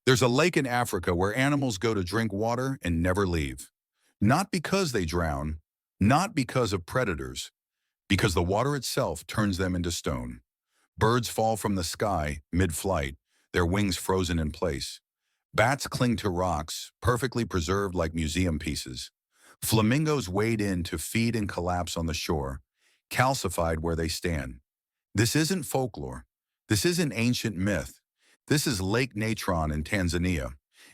There's a lake in Africa where animals go to drink water and never leave. Not because they drown, not because of predators, because the water itself turns them into stone. Birds fall from the sky mid-flight, their wings frozen in place. Bats cling to rocks, perfectly preserved like museum pieces. Flamingos wade in to feed and collapse on the shore, calcified where they stand. This isn't folklore. This isn't ancient myth. This is Lake Natron in Tanzania,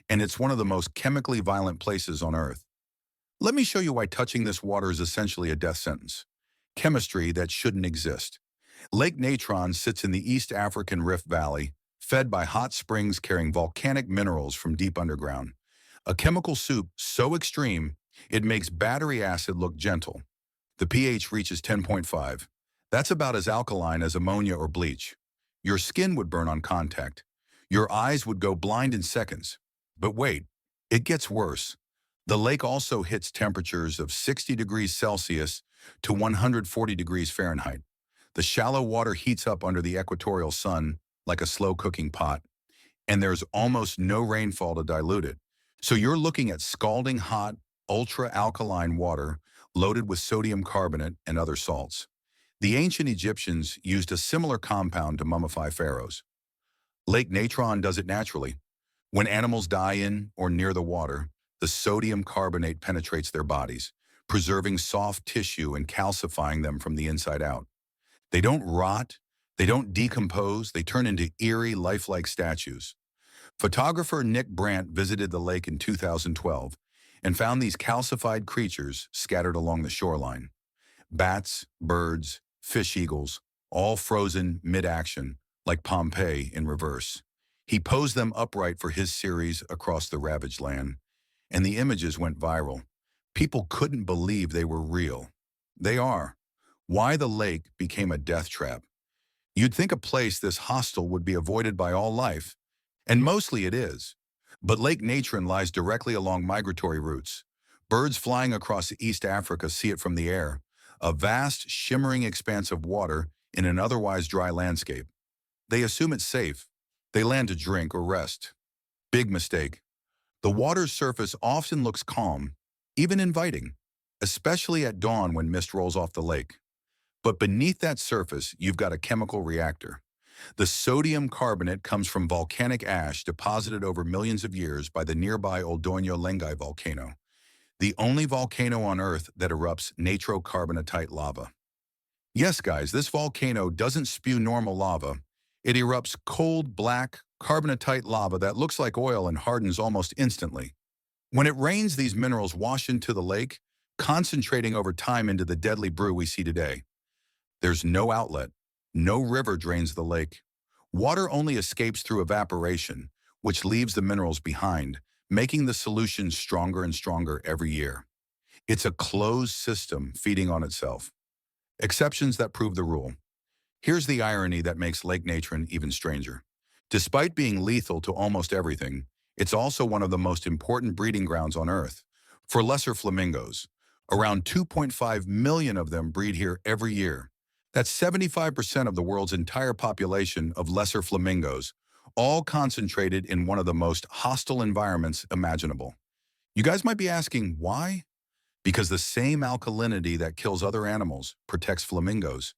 and it's one of the most chemically violent places on Earth. Let me show you why touching this water is essentially a death sentence. Chemistry that shouldn't exist. Lake Natron sits in the East African Rift Valley, fed by hot springs carrying volcanic minerals from deep underground. A chemical soup so extreme, it makes battery acid look gentle. The pH reaches 10.5. That's about as alkaline as ammonia or bleach. Your skin would burn on contact. Your eyes would go blind in seconds. But wait, it gets worse. The lake also hits temperatures of 60 degrees Celsius to 140 degrees Fahrenheit. The shallow water heats up under the equatorial sun like a slow cooking pot, and there's almost no rainfall to dilute it. So you're looking at scalding hot, ultra-alkaline water loaded with sodium carbonate and other salts. The ancient Egyptians used a similar compound to mummify pharaohs. Lake Natron does it naturally. When animals die in or near the water, the sodium carbonate penetrates their bodies, preserving soft tissue and calcifying them from the inside out. They don't rot, they don't decompose, they turn into eerie, lifelike statues. Photographer Nick Brandt visited the lake in 2012 and found these calcified creatures scattered along the shoreline. Bats, birds, fish eagles, all frozen mid-action, like Pompeii in reverse. He posed them upright for his series across the ravaged land, and the images went viral. People couldn't believe they were real. They are. Why the lake became a death trap. You'd think a place this hostile would be avoided by all life, and mostly it is. But Lake Natron lies directly along migratory routes. Birds flying across East Africa see it from the air, a vast, shimmering expanse of water in an otherwise dry landscape. They assume it's safe. They land to drink or rest. Big mistake. The water's surface often looks calm, even inviting, especially at dawn when mist rolls off the lake. But beneath that surface, you've got a chemical reactor. The sodium carbonate comes from volcanic ash deposited over millions of years by the nearby Oldoño Lengai volcano, the only volcano on Earth that erupts nitrocarbonatite lava. Yes, guys, this volcano doesn't spew normal lava. It erupts cold, black, carbonatite lava that looks like oil and hardens almost instantly. When it rains, these minerals wash into the lake, concentrating over time into the deadly brew we see today. There's no outlet. No river drains the lake. Water only escapes through evaporation, which leaves the minerals behind, making the solution stronger and stronger every year. It's a closed system feeding on itself. Exceptions that prove the rule. Here's the irony that makes Lake Natron even stranger. Despite being lethal to almost everything, it's also one of the most important breeding grounds on Earth. For lesser flamingos, around 2.5 million of them breed here every year. That's 75% of the world's entire population of lesser flamingos, all concentrated in one of the most hostile environments imaginable. You guys might be asking, why? Because the same alkalinity that kills other animals protects flamingos.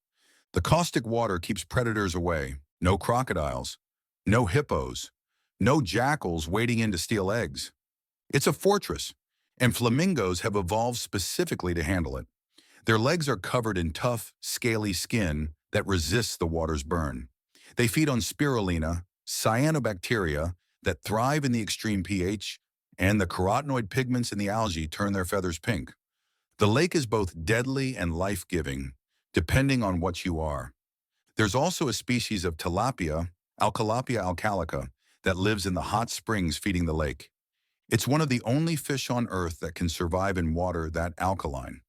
The caustic water keeps predators away. No crocodiles, no hippos, no jackals wading in to steal eggs. It's a fortress, and flamingos have evolved specifically to handle it. Their legs are covered in tough, scaly skin that resists the water's burn. They feed on spirulina, cyanobacteria that thrive in the extreme pH, and the carotenoid pigments in the algae turn their feathers pink. The lake is both deadly and life-giving, depending on what you are. There's also a species of tilapia, Alcalapia alcalica, that lives in the hot springs feeding the lake. It's one of the only fish on Earth that can survive in water that alkaline.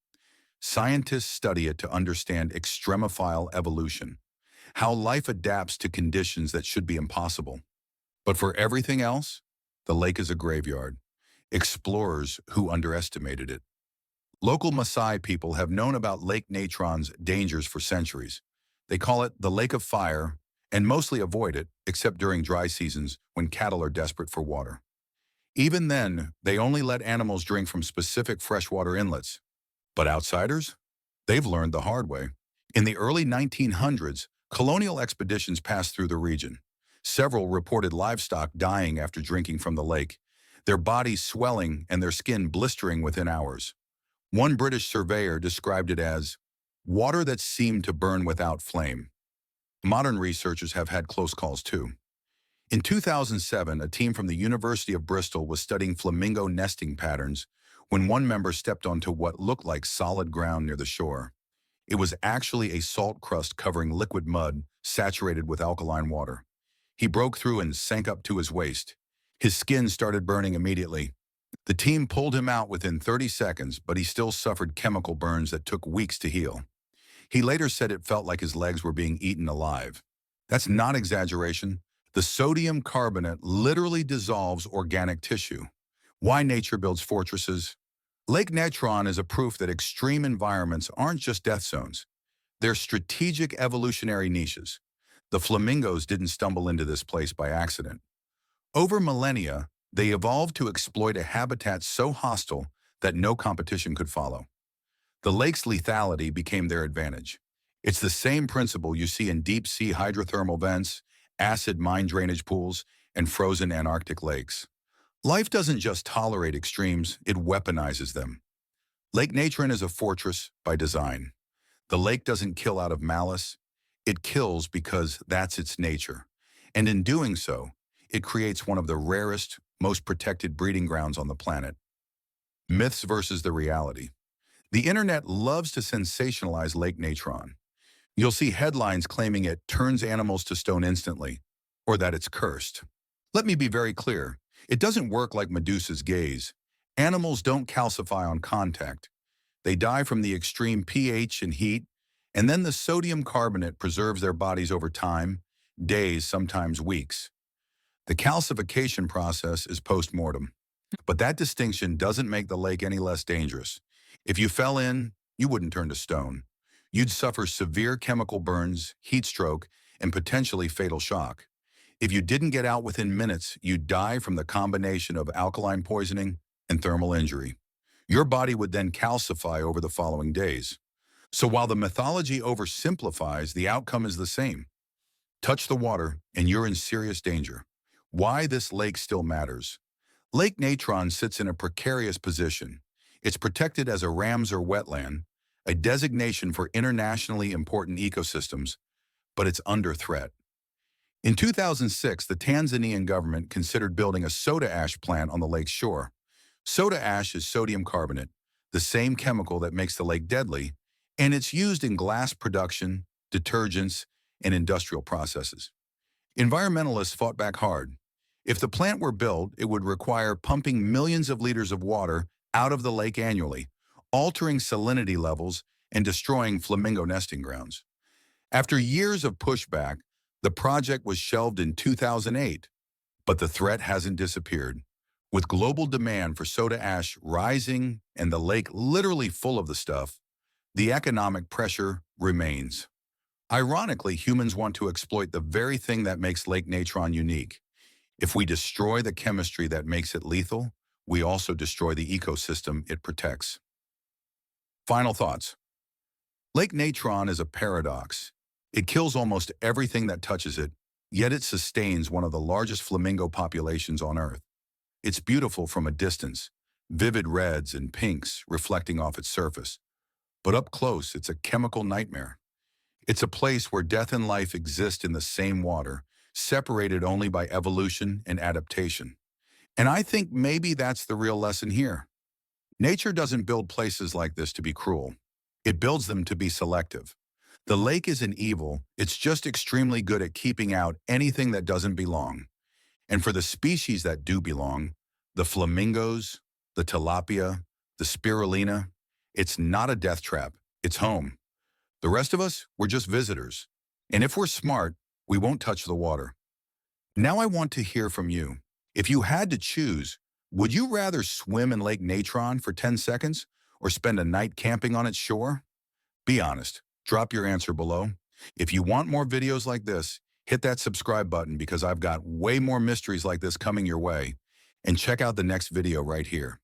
Scientists study it to understand extremophile evolution, how life adapts to conditions that should be impossible. But for everything else, the lake is a graveyard. Explorers who underestimated it. Local Maasai people have known about Lake Natron's dangers for centuries. They call it the Lake of Fire and mostly avoid it except during dry seasons when cattle are desperate for water. Even then, they only let animals drink from specific freshwater inlets. But outsiders? They've learned the hard way. In the early 1900s, colonial expeditions passed through the region. Several reported livestock dying after drinking from the lake, their bodies swelling and their skin blistering within hours. One British surveyor described it as water that seemed to burn without flame. Modern researchers have had close calls too. In 2007, a team from the University of Bristol was studying flamingo nesting patterns when one member stepped onto what looked like solid ground near the shore. It was actually a salt crust covering liquid mud saturated with alkaline water. He broke through and sank up to his waist. His skin started burning immediately. The team pulled him out within 30 seconds, but he still suffered chemical burns that took weeks to heal. He later said it felt like his legs were being eaten alive. That's not exaggeration. The sodium carbonate literally dissolves organic tissue. Why nature builds fortresses? Lake Natron is a proof that extreme environments aren't just death zones. They're strategic evolutionary niches. The flamingos didn't stumble into this place by accident. Over millennia, they evolved to exploit a habitat so hostile that no competition could follow. The lake's lethality became their advantage. It's the same principle you see in deep-sea hydrothermal vents, acid mine drainage pools, and frozen Antarctic lakes. Life doesn't just tolerate extremes, it weaponizes them. Lake Natron is a fortress by design. The lake doesn't kill out of malice, it kills because that's its nature. And in doing so, it creates one of the rarest, most protected breeding grounds on the planet. Myths versus the reality. The internet loves to sensationalize Lake Natron. You'll see headlines claiming it turns animals to stone instantly, or that it's cursed. Let me be very clear. It doesn't work like Medusa's gaze. Animals don't calcify on contact. They die from the extreme pH and heat, and then the sodium carbonate preserves their bodies over time, days, sometimes weeks. The calcification process is post-mortem. But that distinction doesn't make the lake any less dangerous. If you fell in, you wouldn't turn to stone. You'd suffer severe chemical burns, heat stroke, and potentially fatal shock. If you didn't get out within minutes, you'd die from the combination of alkaline poisoning and thermal injury. Your body would then calcify over the following days. So while the mythology oversimplifies, the outcome is the same. Touch the water, and you're in serious danger. Why this lake still matters. Lake Natron sits in a precarious position. It's protected as a Ramsar wetland, a designation for internationally important ecosystems, but it's under threat. In 2006, the Tanzanian government considered building a soda ash plant on the lake's shore. Soda ash is sodium carbonate, the same chemical that makes the lake deadly, and it's used in glass production, detergents, and industrial processes. Environmentalists fought back hard. If the plant were built, it would require pumping millions of liters of water out of the lake annually, altering salinity levels and destroying flamingo nesting grounds. After years of pushback, the project was shelved in 2008, but the threat hasn't disappeared. With global demand for soda ash rising and the lake literally full of the stuff, the economic pressure remains. Ironically, humans want to exploit the very thing that makes Lake Natron unique. If we destroy the chemistry that makes it lethal, we also destroy the ecosystem it protects. Final thoughts. Lake Natron is a paradox. It kills almost everything that touches it, yet it sustains one of the largest flamingo populations on Earth. It's beautiful from a distance, vivid reds and pinks reflecting off its surface. But up close, it's a chemical nightmare. It's a place where death and life exist in the same water, separated only by evolution and adaptation. And I think maybe that's the real lesson here. Nature doesn't build places like this to be cruel. It builds them to be selective. The lake isn't evil, it's just extremely good at keeping out anything that doesn't belong. And for the species that do belong, the flamingos, the tilapia, the spirulina, it's not a death trap, it's home. The rest of us, we're just visitors. And if we're smart, we won't touch the water. Now I want to hear from you. If you had to choose, would you rather swim in Lake Natron for 10 seconds or spend a night camping on its shore? Be honest. Drop your answer below. If you want more videos like this, Hit that subscribe button because I've got way more mysteries like this coming your way. And check out the next video right here.